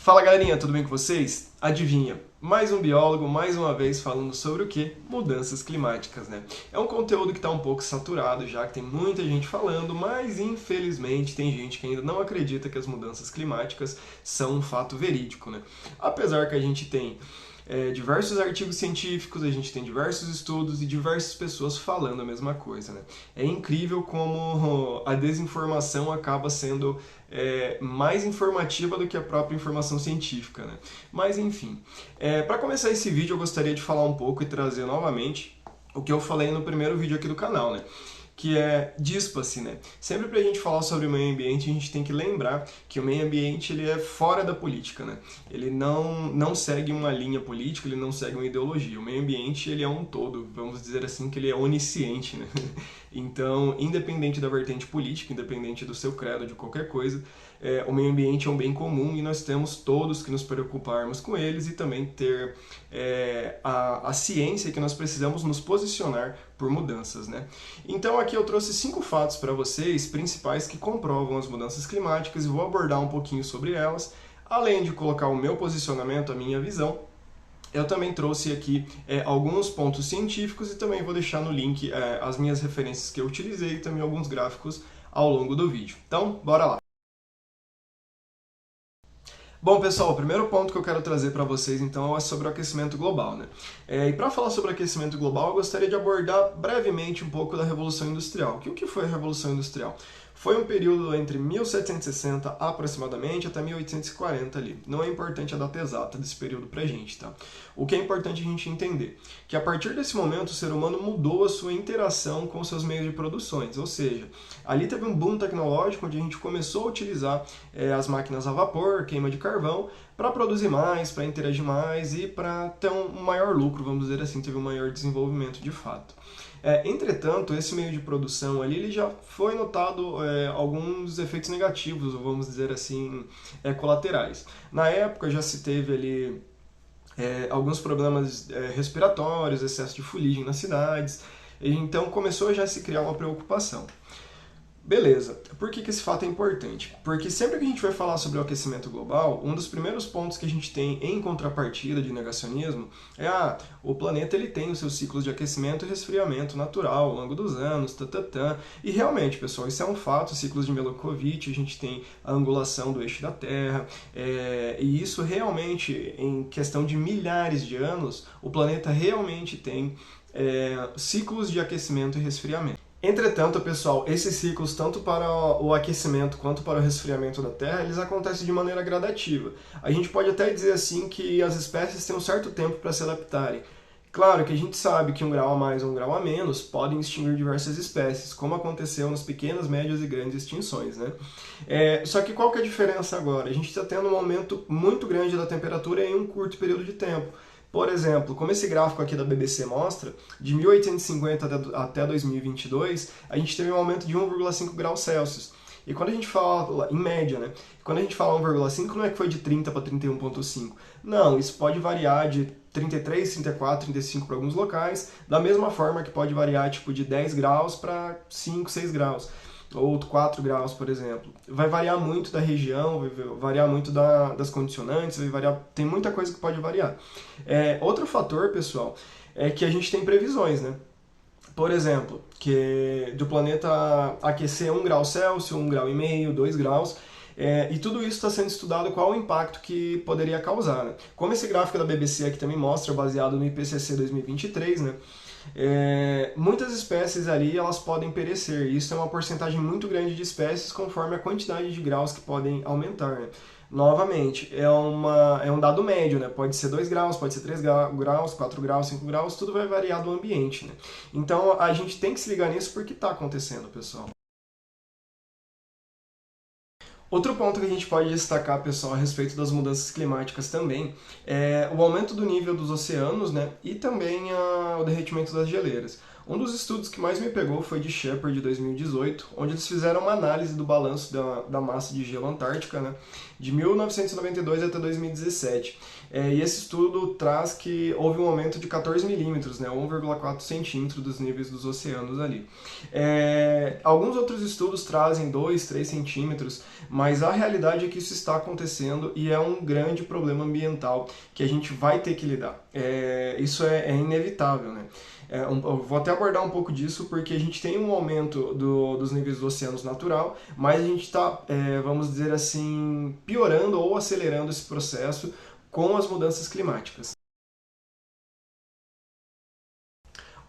Fala galerinha, tudo bem com vocês? Adivinha, mais um biólogo, mais uma vez falando sobre o que? Mudanças climáticas, né? É um conteúdo que está um pouco saturado, já que tem muita gente falando, mas infelizmente tem gente que ainda não acredita que as mudanças climáticas são um fato verídico, né? Apesar que a gente tem diversos artigos científicos, a gente tem diversos estudos e diversas pessoas falando a mesma coisa, né? É incrível como a desinformação acaba sendo mais informativa do que a própria informação científica, né? Mas enfim, para começar esse vídeo eu gostaria de falar um pouco e trazer novamente o que eu falei no primeiro vídeo aqui do canal, né? Que é dispa-se, né? Sempre para a gente falar sobre o meio ambiente, a gente tem que lembrar que o meio ambiente ele é fora da política, né? Ele não segue uma linha política, ele não segue uma ideologia. O meio ambiente ele é um todo, vamos dizer assim que ele é onisciente, né? Então, independente da vertente política, independente do seu credo, de qualquer coisa, o meio ambiente é um bem comum e nós temos todos que nos preocuparmos com eles e também ter a ciência que nós precisamos nos posicionar por mudanças, né? Então aqui eu trouxe 5 fatos para vocês principais que comprovam as mudanças climáticas e vou abordar um pouquinho sobre elas, além de colocar o meu posicionamento, a minha visão. Eu também trouxe aqui alguns pontos científicos e também vou deixar no link as minhas referências que eu utilizei e também alguns gráficos ao longo do vídeo. Então, bora lá! Bom, pessoal, o primeiro ponto que eu quero trazer para vocês, então, é sobre o aquecimento global, né? E para falar sobre o aquecimento global, eu gostaria de abordar brevemente um pouco da Revolução Industrial. O que foi a Revolução Industrial? Foi um período entre 1760 aproximadamente até 1840 ali. Não é importante a data exata desse período pra gente, tá? O que é importante a gente entender que a partir desse momento o ser humano mudou a sua interação com seus meios de produções, ou seja, ali teve um boom tecnológico onde a gente começou a utilizar as máquinas a vapor, queima de carvão, para produzir mais, para interagir mais e para ter um maior lucro, vamos dizer assim, teve um maior desenvolvimento de fato. Entretanto, esse meio de produção ali ele já foi notado alguns efeitos negativos, vamos dizer assim, colaterais. Na época já se teve ali alguns problemas respiratórios, excesso de fuligem nas cidades, e então começou já a se criar uma preocupação. Beleza, por que esse fato é importante? Porque sempre que a gente vai falar sobre o aquecimento global, um dos primeiros pontos que a gente tem em contrapartida de negacionismo é o planeta ele tem os seus ciclos de aquecimento e resfriamento natural ao longo dos anos, E realmente, pessoal, isso é um fato, ciclos de Milankovitch, a gente tem a angulação do eixo da Terra, e isso realmente, em questão de milhares de anos, o planeta realmente tem ciclos de aquecimento e resfriamento. Entretanto, pessoal, esses ciclos, tanto para o aquecimento quanto para o resfriamento da Terra, eles acontecem de maneira gradativa. A gente pode até dizer assim que as espécies têm um certo tempo para se adaptarem. Claro que a gente sabe que um grau a mais ou um grau a menos podem extinguir diversas espécies, como aconteceu nas pequenas, médias e grandes extinções, né? Só que qual que é a diferença agora? A gente está tendo um aumento muito grande da temperatura em um curto período de tempo. Por exemplo, como esse gráfico aqui da BBC mostra, de 1850 até 2022, a gente teve um aumento de 1,5 graus Celsius. E quando a gente fala, em média, né? Quando a gente fala 1,5, não é que foi de 30 para 31,5. Não, isso pode variar de 33, 34, 35 para alguns locais, da mesma forma que pode variar tipo de 10 graus para 5, 6 graus. Ou 4 graus, por exemplo. Vai variar muito da região, vai variar muito das condicionantes, vai variar, tem muita coisa que pode variar. Outro fator, pessoal, é que a gente tem previsões, né? Por exemplo, que do planeta aquecer 1 grau Celsius, 1,5 grau, 2 graus, e tudo isso está sendo estudado qual o impacto que poderia causar. Né? Como esse gráfico da BBC aqui também mostra, baseado no IPCC 2023, né? Muitas espécies ali elas podem perecer. Isso é uma porcentagem muito grande de espécies conforme a quantidade de graus que podem aumentar. Né? Novamente, é um dado médio, né? Pode ser 2 graus, pode ser 3 graus, 4 graus, 5 graus, tudo vai variar do ambiente. Né? Então a gente tem que se ligar nisso porque está acontecendo, pessoal. Outro ponto que a gente pode destacar, pessoal, a respeito das mudanças climáticas também é o aumento do nível dos oceanos, né, e também o derretimento das geleiras. Um dos estudos que mais me pegou foi de Shepard, de 2018, onde eles fizeram uma análise do balanço da massa de gelo antártica, né, de 1992 até 2017. E esse estudo traz que houve um aumento de 14 milímetros, né, 1,4 centímetros dos níveis dos oceanos ali. Alguns outros estudos trazem 2, 3 centímetros, mas a realidade é que isso está acontecendo e é um grande problema ambiental que a gente vai ter que lidar. Isso é inevitável, né? Eu vou até abordar um pouco disso porque a gente tem um aumento dos níveis dos oceanos natural, mas a gente está, vamos dizer assim, piorando ou acelerando esse processo com as mudanças climáticas.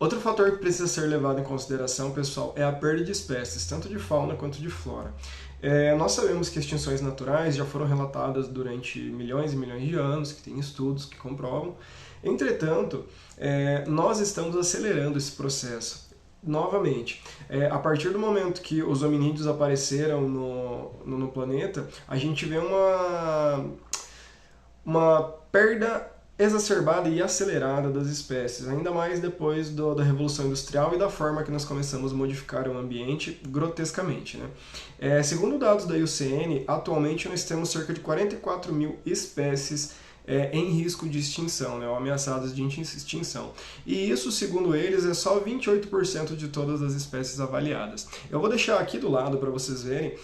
Outro fator que precisa ser levado em consideração, pessoal, é a perda de espécies, tanto de fauna quanto de flora. Nós sabemos que extinções naturais já foram relatadas durante milhões e milhões de anos, que tem estudos que comprovam. Entretanto, nós estamos acelerando esse processo. Novamente, a partir do momento que os hominídeos apareceram no planeta, a gente vê uma perda exacerbada e acelerada das espécies, ainda mais depois da Revolução Industrial e da forma que nós começamos a modificar o ambiente grotescamente, né? Segundo dados da IUCN, atualmente nós temos cerca de 44 mil espécies em risco de extinção, né, ou ameaçadas de extinção. E isso, segundo eles, é só 28% de todas as espécies avaliadas. Eu vou deixar aqui do lado para vocês verem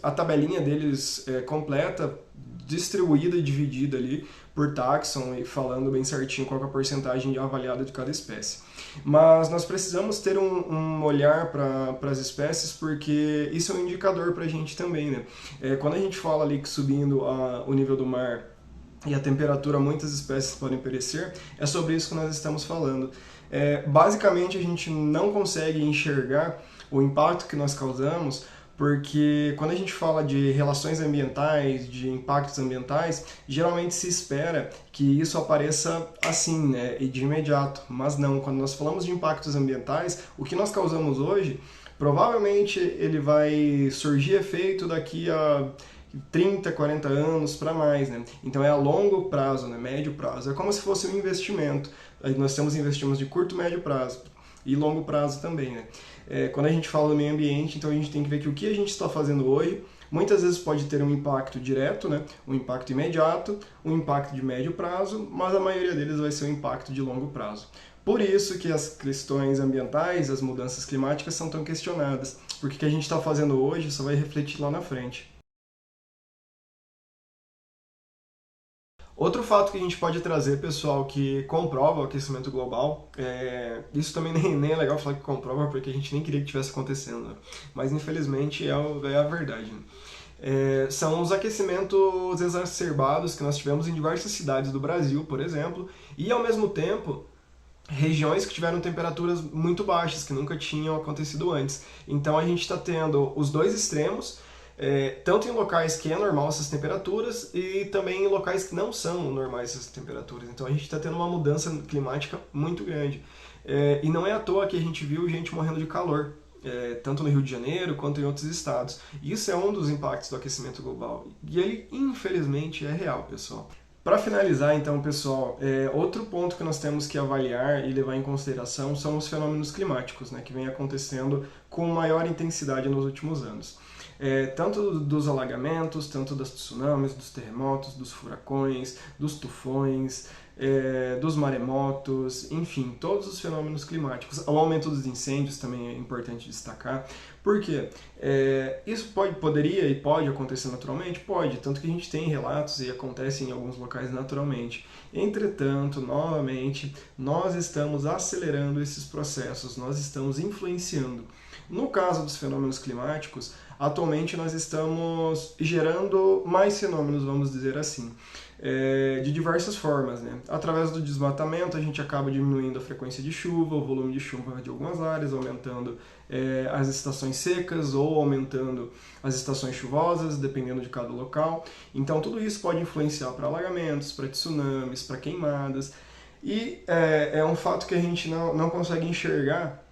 a tabelinha deles completa, distribuída e dividida ali por taxon e falando bem certinho qual é a porcentagem avaliada de cada espécie. Mas nós precisamos ter um olhar para as espécies porque isso é um indicador para a gente também, né? Quando a gente fala ali que subindo o nível do mar e a temperatura, muitas espécies podem perecer, é sobre isso que nós estamos falando. Basicamente, a gente não consegue enxergar o impacto que nós causamos, porque quando a gente fala de relações ambientais, de impactos ambientais, geralmente se espera que isso apareça assim, né, e de imediato. Mas não, quando nós falamos de impactos ambientais, o que nós causamos hoje, provavelmente ele vai surgir efeito daqui a 30, 40 anos para mais, né? Então é a longo prazo, né? Médio prazo. É como se fosse um investimento. Nós temos investimentos de curto, médio prazo e longo prazo também, né? Quando a gente fala do meio ambiente, então a gente tem que ver que o que a gente está fazendo hoje muitas vezes pode ter um impacto direto, né? Um impacto imediato, um impacto de médio prazo, mas a maioria deles vai ser um impacto de longo prazo. Por isso que as questões ambientais, as mudanças climáticas são tão questionadas, porque o que a gente está fazendo hoje só vai refletir lá na frente. Outro fato que a gente pode trazer, pessoal, que comprova o aquecimento global, isso também nem é legal falar que comprova, porque a gente nem queria que tivesse acontecendo, né? Mas infelizmente é a verdade, né? São os aquecimentos exacerbados que nós tivemos em diversas cidades do Brasil, por exemplo, e ao mesmo tempo regiões que tiveram temperaturas muito baixas, que nunca tinham acontecido antes. Então a gente está tendo os dois extremos, tanto em locais que é normal essas temperaturas e também em locais que não são normais essas temperaturas. Então a gente está tendo uma mudança climática muito grande. E não é à toa que a gente viu gente morrendo de calor, tanto no Rio de Janeiro quanto em outros estados. Isso é um dos impactos do aquecimento global. E ele, infelizmente, é real, pessoal. Para finalizar, então, pessoal, outro ponto que nós temos que avaliar e levar em consideração são os fenômenos climáticos, né, que vem acontecendo com maior intensidade nos últimos anos. Tanto dos alagamentos, tanto dos tsunamis, dos terremotos, dos furacões, dos tufões, dos maremotos, enfim, todos os fenômenos climáticos. O aumento dos incêndios também é importante destacar. Por quê? Isso poderia e pode acontecer naturalmente? Pode, tanto que a gente tem relatos e acontece em alguns locais naturalmente. Entretanto, novamente, nós estamos acelerando esses processos, nós estamos influenciando. No caso dos fenômenos climáticos, atualmente nós estamos gerando mais fenômenos, vamos dizer assim, de diversas formas, né? Através do desmatamento, a gente acaba diminuindo a frequência de chuva, o volume de chuva de algumas áreas, aumentando as estações secas ou aumentando as estações chuvosas, dependendo de cada local. Então, tudo isso pode influenciar para alagamentos, para tsunamis, para queimadas. E é um fato que a gente não consegue enxergar,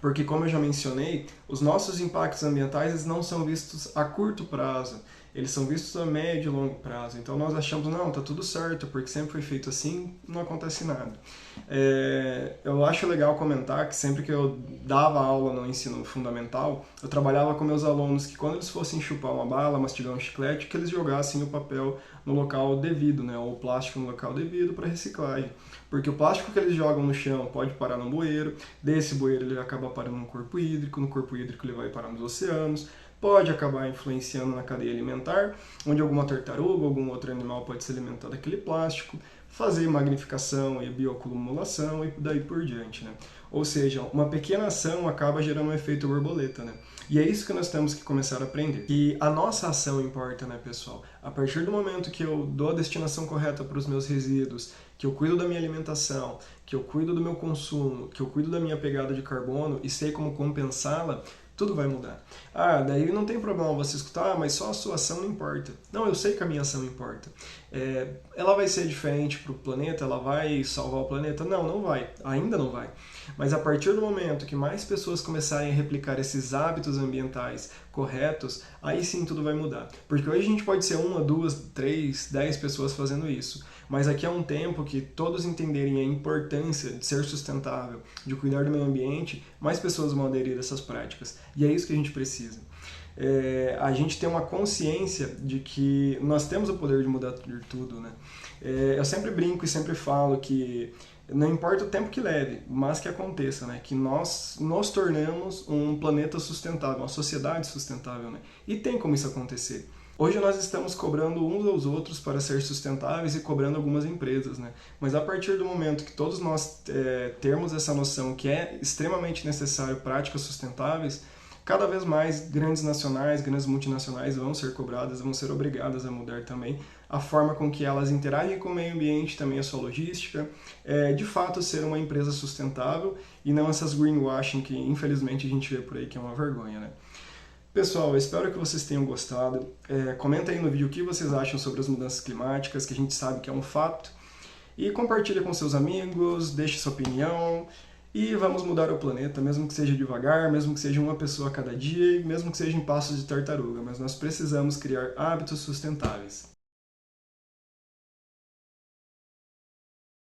porque, como eu já mencionei, os nossos impactos ambientais não são vistos a curto prazo. eles são vistos a médio e longo prazo. Então nós achamos, não, tá tudo certo, porque sempre foi feito assim, não acontece nada. Eu acho legal comentar que sempre que eu dava aula no ensino fundamental, eu trabalhava com meus alunos que quando eles fossem chupar uma bala, mastigar um chiclete, que eles jogassem o papel no local devido, né, ou o plástico no local devido para reciclagem. Porque o plástico que eles jogam no chão pode parar no bueiro, desse bueiro ele acaba parando no corpo hídrico ele vai parar nos oceanos, pode acabar influenciando na cadeia alimentar, onde alguma tartaruga, algum outro animal pode se alimentar daquele plástico, fazer magnificação e bioacumulação e daí por diante, né? Ou seja, uma pequena ação acaba gerando um efeito borboleta, né? E é isso que nós temos que começar a aprender. E a nossa ação importa, né, pessoal? A partir do momento que eu dou a destinação correta para os meus resíduos, que eu cuido da minha alimentação, que eu cuido do meu consumo, que eu cuido da minha pegada de carbono e sei como compensá-la, tudo vai mudar. Ah, daí não tem problema você escutar, mas só a sua ação não importa. Não, eu sei que a minha ação importa. Ela vai ser diferente para o planeta? Ela vai salvar o planeta? Não, não vai. Ainda não vai. Mas a partir do momento que mais pessoas começarem a replicar esses hábitos ambientais corretos, aí sim tudo vai mudar. Porque hoje a gente pode ser 1, 2, 3, 10 pessoas fazendo isso. Mas aqui é um tempo que todos entenderem a importância de ser sustentável, de cuidar do meio ambiente, mais pessoas vão aderir a essas práticas. E é isso que a gente precisa. A gente tem uma consciência de que nós temos o poder de mudar tudo, né? Eu sempre brinco e sempre falo que não importa o tempo que leve, mas que aconteça, né? Que nós nos tornemos um planeta sustentável, uma sociedade sustentável, né? E tem como isso acontecer. Hoje nós estamos cobrando uns aos outros para ser sustentáveis e cobrando algumas empresas, né? Mas a partir do momento que todos nós termos essa noção que é extremamente necessário práticas sustentáveis, cada vez mais grandes nacionais, grandes multinacionais vão ser cobradas, vão ser obrigadas a mudar também a forma com que elas interagem com o meio ambiente, também a sua logística, de fato ser uma empresa sustentável e não essas greenwashing que infelizmente a gente vê por aí que é uma vergonha, né? Pessoal, eu espero que vocês tenham gostado. Comenta aí no vídeo o que vocês acham sobre as mudanças climáticas, que a gente sabe que é um fato. E compartilha com seus amigos, deixe sua opinião. E vamos mudar o planeta, mesmo que seja devagar, mesmo que seja uma pessoa a cada dia, mesmo que seja em passos de tartaruga. Mas nós precisamos criar hábitos sustentáveis.